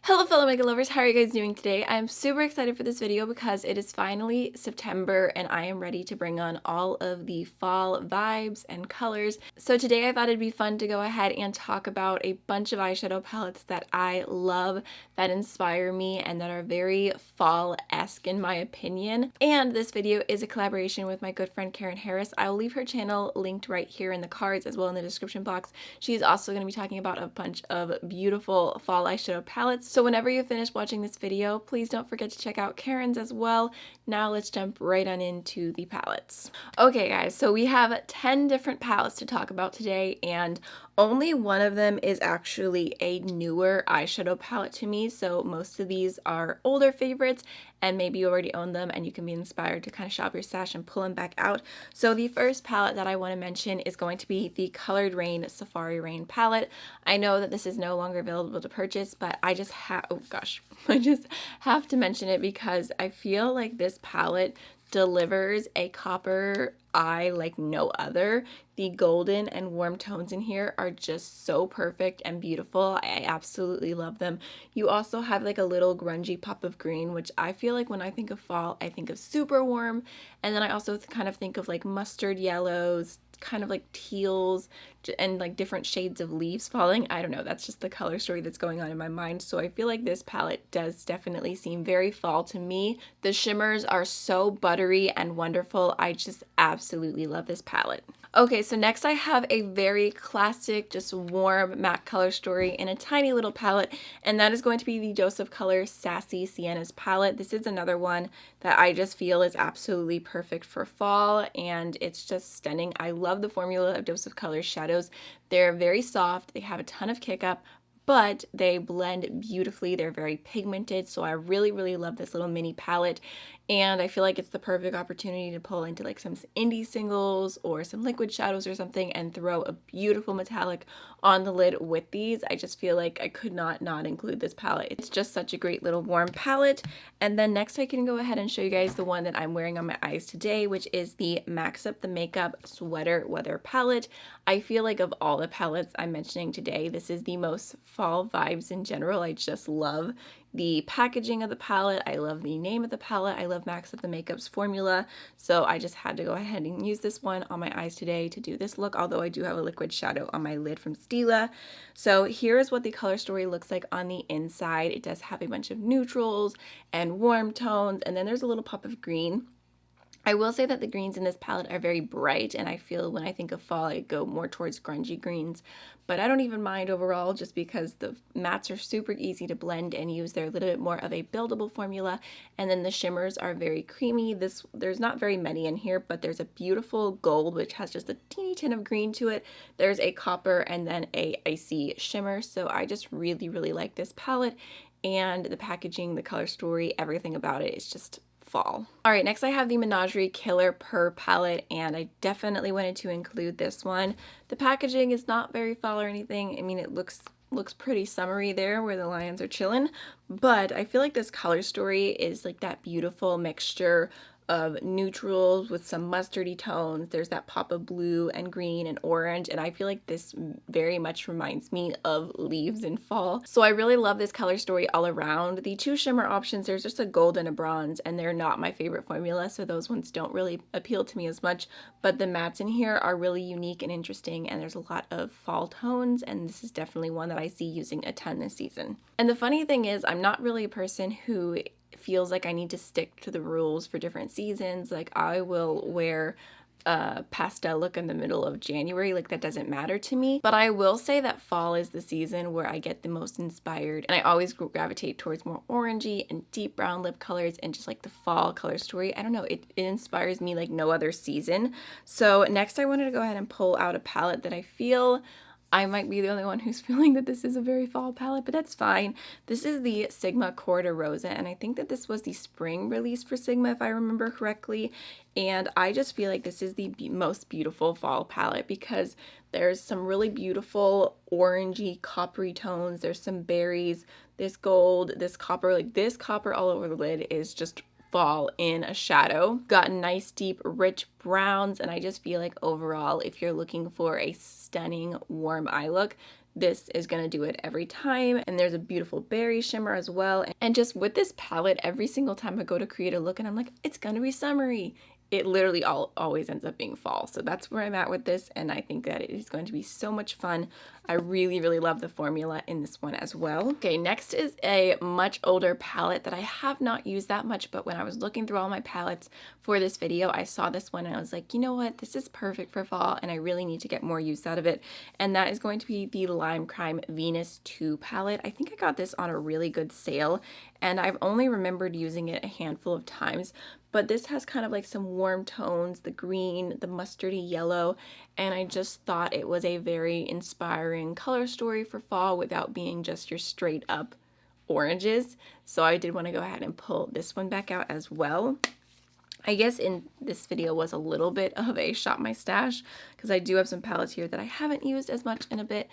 Hello fellow makeup lovers, how are you guys doing today? I'm super excited for this video because it is finally September and I am ready to bring on all of the fall vibes and colors. So today I thought it'd be fun to go ahead and talk about a bunch of eyeshadow palettes that I love, that inspire me, and that are very fall-esque in my opinion. And this video is a collaboration with my good friend Karen Harris. I will leave her channel linked right here in the cards as well in the description box. She's also going to be talking about a bunch of beautiful fall eyeshadow palettes. So whenever you finish watching this video, please don't forget to check out Karen's as well. Now let's jump right on into the palettes. Okay guys, so we have 10 different palettes to talk about today, and only one of them is actually a newer eyeshadow palette to me. So most of these are older favorites and maybe you already own them and you can be inspired to kind of shop your stash and pull them back out. So the first palette that I want to mention is going to be the colored Raine Safari Raine palette. I know that this is no longer available to purchase, but I just have, oh gosh, I just have to mention it because I feel like this palette delivers a copper eye like no other. The golden and warm tones in here are just so perfect and beautiful. I absolutely love them. You also have like a little grungy pop of green, which I feel like when I think of fall, I think of super warm. And then I also kind of think of like mustard yellows, kind of like teals, and like different shades of leaves falling. I don't know, that's just the color story that's going on in my mind. So I feel like this palette does definitely seem very fall to me. The shimmers are so buttery and wonderful. I just absolutely love this palette. Okay, so next I have a very classic, just warm matte color story in a tiny little palette, and that is going to be the Dose of Color Sassy Sienna's palette. This is another one that I just feel is absolutely perfect for fall, and it's just stunning. I love the formula of Dose of Color shadows. They're very soft, they have a ton of kick up, but they blend beautifully. They're very pigmented, so I really love this little mini palette, and I feel like it's the perfect opportunity to pull into like some indie singles or some liquid shadows or something and throw a beautiful metallic on the lid with these. I just feel like I could not include this palette. It's just such a great little warm palette. And then next I can go ahead and show you guys the one that I'm wearing on my eyes today, which is the Max Up the Makeup Sweater Weather palette. I feel like of all the palettes I'm mentioning today, this is the most fall vibes in general. I just love the packaging of the palette. I love the name of the palette. I love Max Up the Makeup's formula. So I just had to go ahead and use this one on my eyes today to do this look, although I do have a liquid shadow on my lid from Stila. So here's what the color story looks like on the inside. It does have a bunch of neutrals and warm tones, and then there's a little pop of green. I will say that the greens in this palette are very bright, and I feel when I think of fall, I go more towards grungy greens, but I don't even mind overall just because the mattes are super easy to blend and use. They're a little bit more of a buildable formula, and then the shimmers are very creamy. There's not very many in here, but there's a beautiful gold, which has just a teeny tint of green to it. There's a copper and then a icy shimmer, so I just really like this palette, and the packaging, the color story, everything about it is just fall. Alright, next I have the Menagerie Killer Purr palette, and I definitely wanted to include this one. The packaging is not very fall or anything. I mean, it looks pretty summery there where the lions are chilling, but I feel like this color story is like that beautiful mixture of neutrals with some mustardy tones. There's that pop of blue and green and orange, and I feel like this very much reminds me of leaves in fall. So I really love this color story all around. The two shimmer options, there's just a gold and a bronze, and they're not my favorite formula, so those ones don't really appeal to me as much, but the mattes in here are really unique and interesting, and there's a lot of fall tones, and this is definitely one that I see using a ton this season. And the funny thing is, I'm not really a person who feels like I need to stick to the rules for different seasons. Like I will wear a pastel look in the middle of January, like that doesn't matter to me. But I will say that fall is the season where I get the most inspired, and I always gravitate towards more orangey and deep brown lip colors and just like the fall color story. I don't know, it inspires me like no other season. So next I wanted to go ahead and pull out a palette that I feel I might be the only one who's feeling that this is a very fall palette, but that's fine. This is the Sigma Cor de Rosa, and I think that this was the spring release for Sigma, if I remember correctly. And I just feel like this is the most beautiful fall palette because there's some really beautiful orangey coppery tones. There's some berries, this gold, this copper. Like this copper all over the lid is just fall in a shadow. Got nice deep rich browns, and I just feel like overall if you're looking for a stunning warm eye look, this is gonna do it every time. And there's a beautiful berry shimmer as well. And just with this palette, every single time I go to create a look and I'm like, it's gonna be summery, it literally always ends up being fall. So that's where I'm at with this, and I think that it is going to be so much fun. I really, really love the formula in this one as well. Okay, next is a much older palette that I have not used that much, but when I was looking through all my palettes for this video, I saw this one and I was like, you know what, this is perfect for fall and I really need to get more use out of it. And that is going to be the Lime Crime Venus 2 palette. I think I got this on a really good sale, and I've only remembered using it a handful of times, but this has kind of like some warm tones, the green, the mustardy yellow, and I just thought it was a very inspiring color story for fall without being just your straight up oranges. So I did want to go ahead and pull this one back out as well. I guess in this video was a little bit of a shop my stash because I do have some palettes here that I haven't used as much in a bit.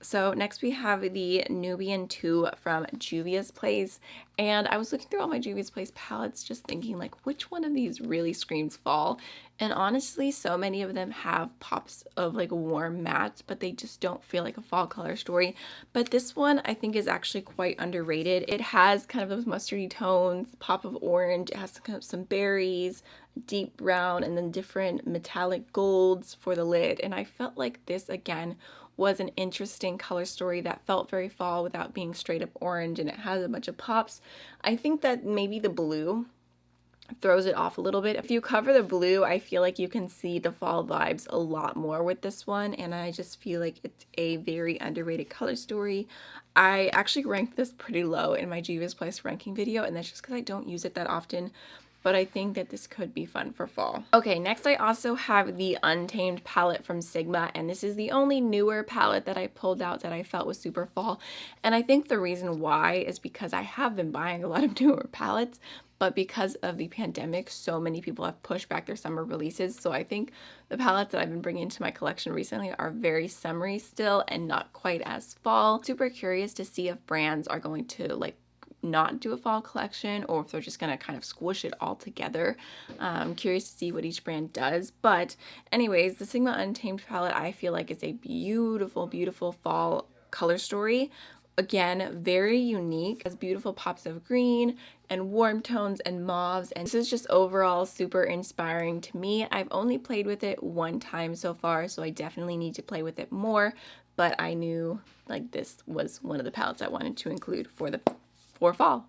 So next we have the Nubian 2 from Juvia's Place, and I was looking through all my Juvia's Place palettes just thinking like which one of these really screams fall, and honestly so many of them have pops of like warm matte, but they just don't feel like a fall color story. But this one I think is actually quite underrated. It has kind of those mustardy tones, pop of orange, it has kind of some berries, deep brown, and then different metallic golds for the lid, and I felt like this again was an interesting color story that felt very fall without being straight up orange, and it has a bunch of pops. I think that maybe the blue throws it off a little bit. If you cover the blue, I feel like you can see the fall vibes a lot more with this one, and I just feel like it's a very underrated color story. I actually ranked this pretty low in my Juvia's Place ranking video, and that's just because I don't use it that often, but I think that this could be fun for fall. Okay, next I also have the Untamed palette from Sigma, and this is the only newer palette that I pulled out that I felt was super fall. And I think the reason why is because I have been buying a lot of newer palettes, but because of the pandemic, so many people have pushed back their summer releases. So I think the palettes that I've been bringing into my collection recently are very summery still and not quite as fall. Super curious to see if brands are going to like not do a fall collection or if they're just gonna kind of squish it all together. I'm curious to see what each brand does. But anyways, the Sigma Untamed palette I feel like is a beautiful, beautiful fall color story. Again, very unique, has beautiful pops of green and warm tones and mauves, and this is just overall super inspiring to me. I've only played with it one time so far, so I definitely need to play with it more, but I knew like this was one of the palettes I wanted to include for fall.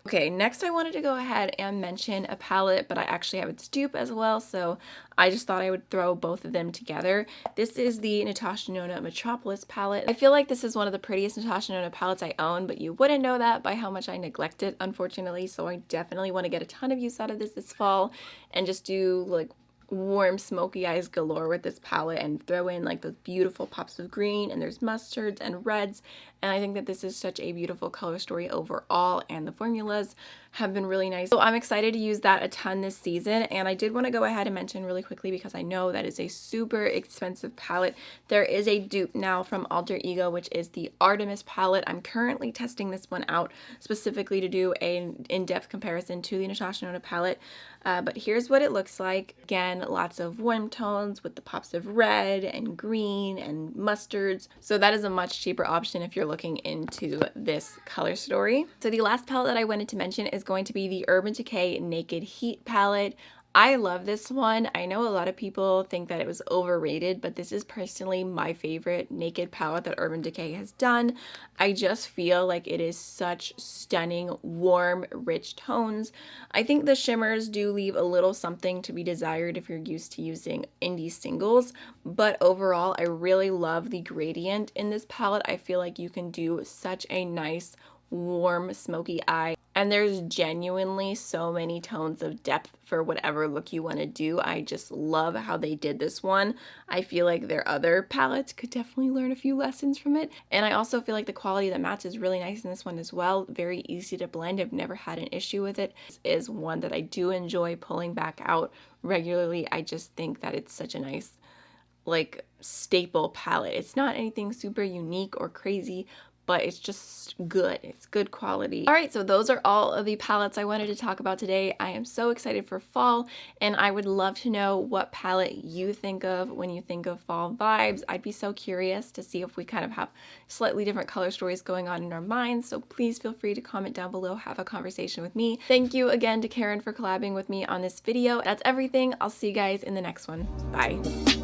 Okay, next I wanted to go ahead and mention a palette, but I actually have its dupe as well, so I just thought I would throw both of them together. This is the Natasha Denona Metropolis palette. I feel like this is one of the prettiest Natasha Denona palettes I own, but you wouldn't know that by how much I neglect it, unfortunately, so I definitely want to get a ton of use out of this fall and just do like warm smoky eyes galore with this palette and throw in like those beautiful pops of green, and there's mustards and reds, and I think that this is such a beautiful color story overall, and the formulas have been really nice. So I'm excited to use that a ton this season, and I did want to go ahead and mention really quickly because I know that is a super expensive palette. There is a dupe now from Alter Ego, which is the Artemis palette. I'm currently testing this one out specifically to do an in-depth comparison to the Natasha Denona palette. But here's what it looks like. Again, lots of warm tones with the pops of red and green and mustards. So that is a much cheaper option if you're looking into this color story. So the last palette that I wanted to mention is going to be the Urban Decay Naked Heat palette. I love this one. I know a lot of people think that it was overrated, but this is personally my favorite naked palette that Urban Decay has done. I just feel like it is such stunning, warm, rich tones. I think the shimmers do leave a little something to be desired if you're used to using indie singles, but overall, I really love the gradient in this palette. I feel like you can do such a nice, warm, smoky eye. And there's genuinely so many tones of depth for whatever look you want to do. I just love how they did this one. I feel like their other palettes could definitely learn a few lessons from it. And I also feel like the quality of the mattes is really nice in this one as well. Very easy to blend. I've never had an issue with it. This is one that I do enjoy pulling back out regularly. I just think that it's such a nice, like, staple palette. It's not anything super unique or crazy, but it's just good. It's good quality. All right, so those are all of the palettes I wanted to talk about today. I am so excited for fall, and I would love to know what palette you think of when you think of fall vibes. I'd be so curious to see if we kind of have slightly different color stories going on in our minds, so please feel free to comment down below, have a conversation with me. Thank you again to Karen for collabing with me on this video. That's everything. I'll see you guys in the next one. Bye.